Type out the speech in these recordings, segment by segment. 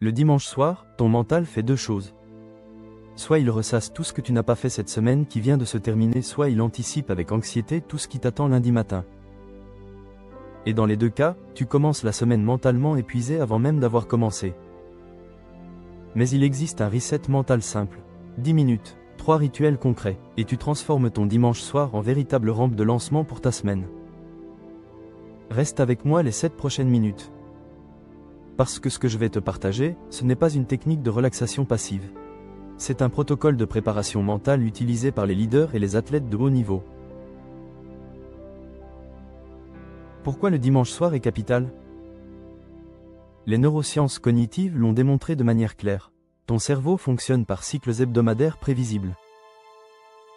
Le dimanche soir, ton mental fait deux choses. Soit il ressasse tout ce que tu n'as pas fait cette semaine qui vient de se terminer, soit il anticipe avec anxiété tout ce qui t'attend lundi matin. Et dans les deux cas, tu commences la semaine mentalement épuisé avant même d'avoir commencé. Mais il existe un reset mental simple. 10 minutes, 3 rituels concrets, et tu transformes ton dimanche soir en véritable rampe de lancement pour ta semaine. Reste avec moi les 7 prochaines minutes. Parce que ce que je vais te partager, ce n'est pas une technique de relaxation passive. C'est un protocole de préparation mentale utilisé par les leaders et les athlètes de haut niveau. Pourquoi le dimanche soir est capital? Les neurosciences cognitives l'ont démontré de manière claire. Ton cerveau fonctionne par cycles hebdomadaires prévisibles.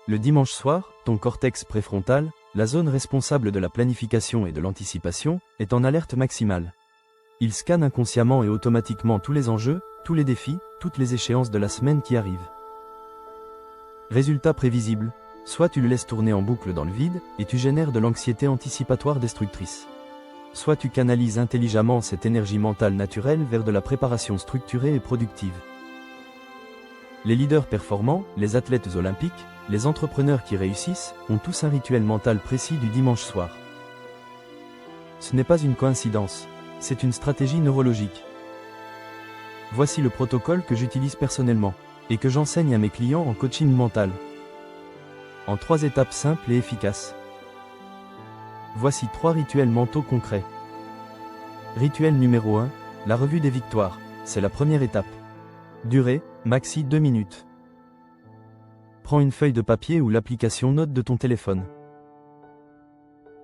Le dimanche soir, ton cortex préfrontal, la zone responsable de la planification et de l'anticipation, est en alerte maximale. Il scanne inconsciemment et automatiquement tous les enjeux, tous les défis, toutes les échéances de la semaine qui arrivent. Résultat prévisible, soit tu le laisses tourner en boucle dans le vide, et tu génères de l'anxiété anticipatoire destructrice. Soit tu canalises intelligemment cette énergie mentale naturelle vers de la préparation structurée et productive. Les leaders performants, les athlètes olympiques, les entrepreneurs qui réussissent, ont tous un rituel mental précis du dimanche soir. Ce n'est pas une coïncidence, c'est une stratégie neurologique. Voici le protocole que j'utilise personnellement, et que j'enseigne à mes clients en coaching mental. En 3 étapes simples et efficaces. Voici 3 rituels mentaux concrets. Rituel numéro 1, la revue des victoires, c'est la première étape. Durée, maxi 2 minutes. Prends une feuille de papier ou l'application Note de ton téléphone.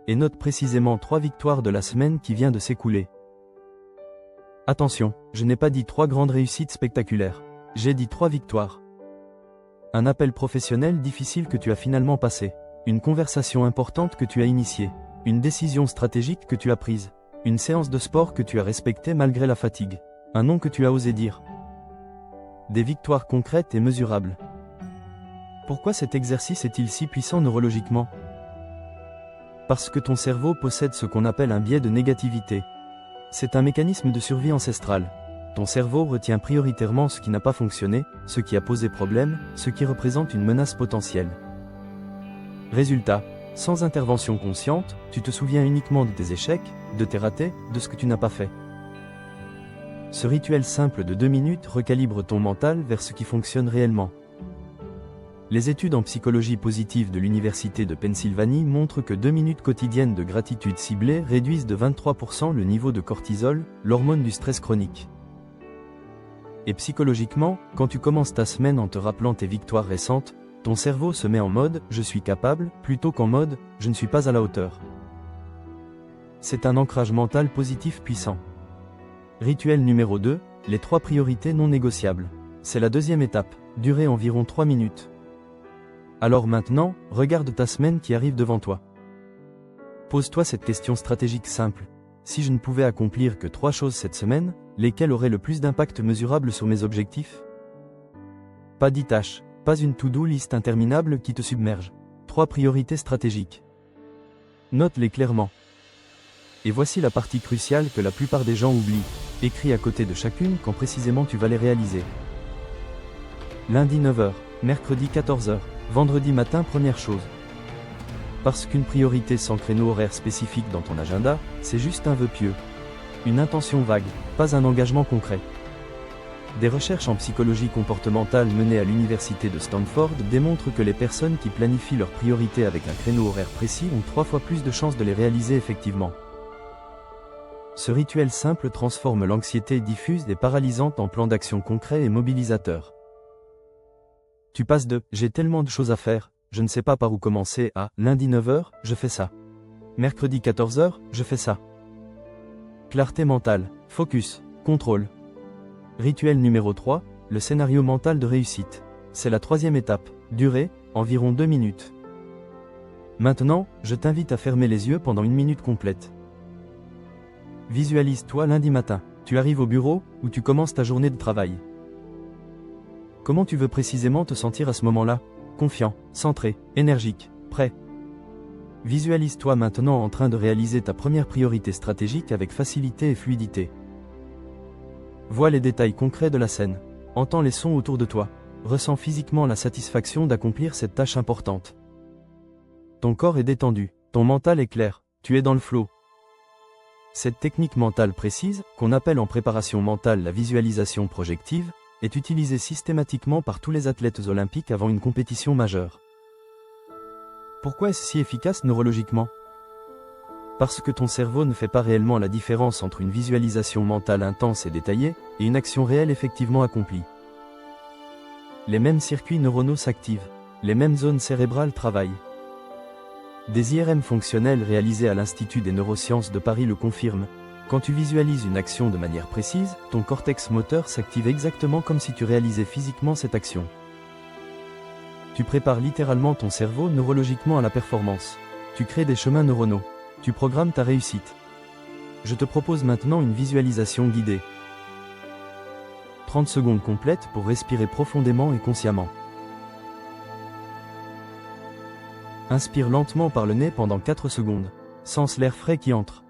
Et note précisément 3 victoires de la semaine qui vient de s'écouler. Attention, je n'ai pas dit 3 grandes réussites spectaculaires. J'ai dit 3 victoires. Un appel professionnel difficile que tu as finalement passé. Une conversation importante que tu as initiée. Une décision stratégique que tu as prise. Une séance de sport que tu as respectée malgré la fatigue. Un nom que tu as osé dire. Des victoires concrètes et mesurables. Pourquoi cet exercice est-il si puissant neurologiquement? Parce que ton cerveau possède ce qu'on appelle un biais de négativité. C'est un mécanisme de survie ancestrale. Ton cerveau retient prioritairement ce qui n'a pas fonctionné, ce qui a posé problème, ce qui représente une menace potentielle. Résultat, sans intervention consciente, tu te souviens uniquement de tes échecs, de tes ratés, de ce que tu n'as pas fait. Ce rituel simple de 2 minutes recalibre ton mental vers ce qui fonctionne réellement. Les études en psychologie positive de l'Université de Pennsylvanie montrent que 2 minutes quotidiennes de gratitude ciblée réduisent de 23% le niveau de cortisol, l'hormone du stress chronique. Et psychologiquement, quand tu commences ta semaine en te rappelant tes victoires récentes, ton cerveau se met en mode « je suis capable » plutôt qu'en mode « je ne suis pas à la hauteur ». C'est un ancrage mental positif puissant. Rituel numéro 2, les 3 priorités non négociables. C'est la deuxième étape, durée environ 3 minutes. Alors maintenant, regarde ta semaine qui arrive devant toi. Pose-toi cette question stratégique simple. Si je ne pouvais accomplir que 3 choses cette semaine, lesquelles auraient le plus d'impact mesurable sur mes objectifs? Pas 10 tâches, pas une to-do list interminable qui te submerge. 3 priorités stratégiques. Note-les clairement. Et voici la partie cruciale que la plupart des gens oublient. Écris à côté de chacune quand précisément tu vas les réaliser. Lundi 9h, mercredi 14h, vendredi matin première chose. Parce qu'une priorité sans créneau horaire spécifique dans ton agenda, c'est juste un vœu pieux. Une intention vague, pas un engagement concret. Des recherches en psychologie comportementale menées à l'université de Stanford démontrent que les personnes qui planifient leurs priorités avec un créneau horaire précis ont 3 fois plus de chances de les réaliser effectivement. Ce rituel simple transforme l'anxiété diffuse et paralysante en plan d'action concret et mobilisateur. Tu passes de « j'ai tellement de choses à faire, je ne sais pas par où commencer » à « lundi 9h, je fais ça. Mercredi 14h, je fais ça. » Clarté mentale, focus, contrôle. Rituel numéro 3, le scénario mental de réussite. C'est la 3e étape, durée, environ 2 minutes. Maintenant, je t'invite à fermer les yeux pendant 1 minute complète. Visualise-toi lundi matin. Tu arrives au bureau, ou tu commences ta journée de travail. Comment tu veux précisément te sentir à ce moment-là? Confiant, centré, énergique, prêt. Visualise-toi maintenant en train de réaliser ta première priorité stratégique avec facilité et fluidité. Vois les détails concrets de la scène. Entends les sons autour de toi. Ressens physiquement la satisfaction d'accomplir cette tâche importante. Ton corps est détendu. Ton mental est clair. Tu es dans le flow. Cette technique mentale précise, qu'on appelle en préparation mentale la visualisation projective, est utilisée systématiquement par tous les athlètes olympiques avant une compétition majeure. Pourquoi est-ce si efficace neurologiquement ? Parce que ton cerveau ne fait pas réellement la différence entre une visualisation mentale intense et détaillée, et une action réelle effectivement accomplie. Les mêmes circuits neuronaux s'activent, les mêmes zones cérébrales travaillent. Des IRM fonctionnels réalisés à l'Institut des neurosciences de Paris le confirment. Quand tu visualises une action de manière précise, ton cortex moteur s'active exactement comme si tu réalisais physiquement cette action. Tu prépares littéralement ton cerveau neurologiquement à la performance. Tu crées des chemins neuronaux. Tu programmes ta réussite. Je te propose maintenant une visualisation guidée. 30 secondes complètes pour respirer profondément et consciemment. Inspire lentement par le nez pendant 4 secondes. Sens l'air frais qui entre.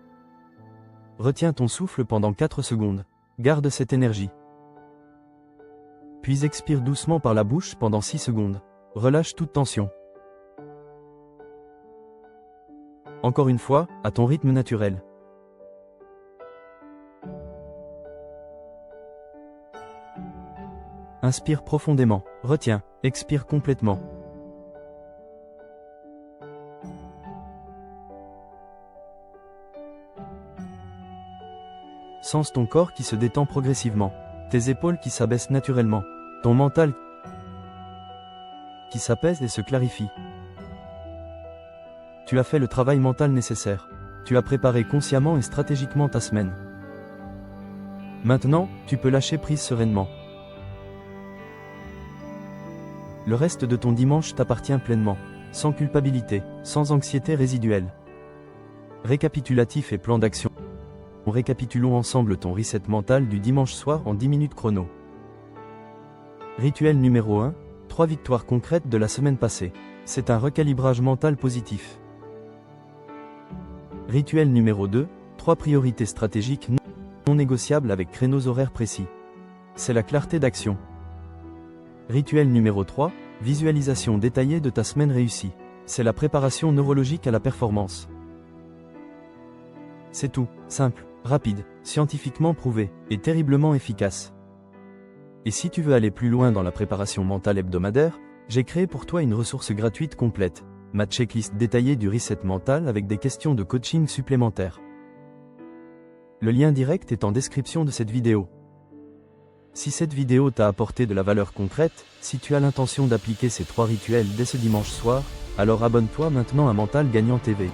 Retiens ton souffle pendant 4 secondes. Garde cette énergie. Puis expire doucement par la bouche pendant 6 secondes. Relâche toute tension. Encore une fois, à ton rythme naturel. Inspire profondément, retiens, expire complètement. Sens ton corps qui se détend progressivement, tes épaules qui s'abaissent naturellement, ton mental qui s'apaise et se clarifie. Tu as fait le travail mental nécessaire. Tu as préparé consciemment et stratégiquement ta semaine. Maintenant, tu peux lâcher prise sereinement. Le reste de ton dimanche t'appartient pleinement, sans culpabilité, sans anxiété résiduelle. Récapitulatif et plan d'action. Récapitulons ensemble ton reset mental du dimanche soir en 10 minutes chrono. Rituel numéro 1, 3 victoires concrètes de la semaine passée. C'est un recalibrage mental positif. Rituel numéro 2, 3 priorités stratégiques non négociables avec créneaux horaires précis. C'est la clarté d'action. Rituel numéro 3, visualisation détaillée de ta semaine réussie. C'est la préparation neurologique à la performance. C'est tout, simple, rapide, scientifiquement prouvé, et terriblement efficace. Et si tu veux aller plus loin dans la préparation mentale hebdomadaire, j'ai créé pour toi une ressource gratuite complète, ma checklist détaillée du reset mental avec des questions de coaching supplémentaires. Le lien direct est en description de cette vidéo. Si cette vidéo t'a apporté de la valeur concrète, si tu as l'intention d'appliquer ces 3 rituels dès ce dimanche soir, alors abonne-toi maintenant à Mental Gagnant TV.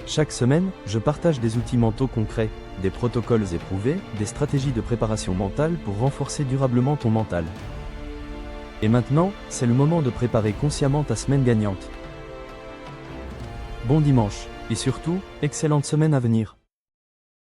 Chaque semaine, je partage des outils mentaux concrets, des protocoles éprouvés, des stratégies de préparation mentale pour renforcer durablement ton mental. Et maintenant, c'est le moment de préparer consciemment ta semaine gagnante. Bon dimanche, et surtout, excellente semaine à venir.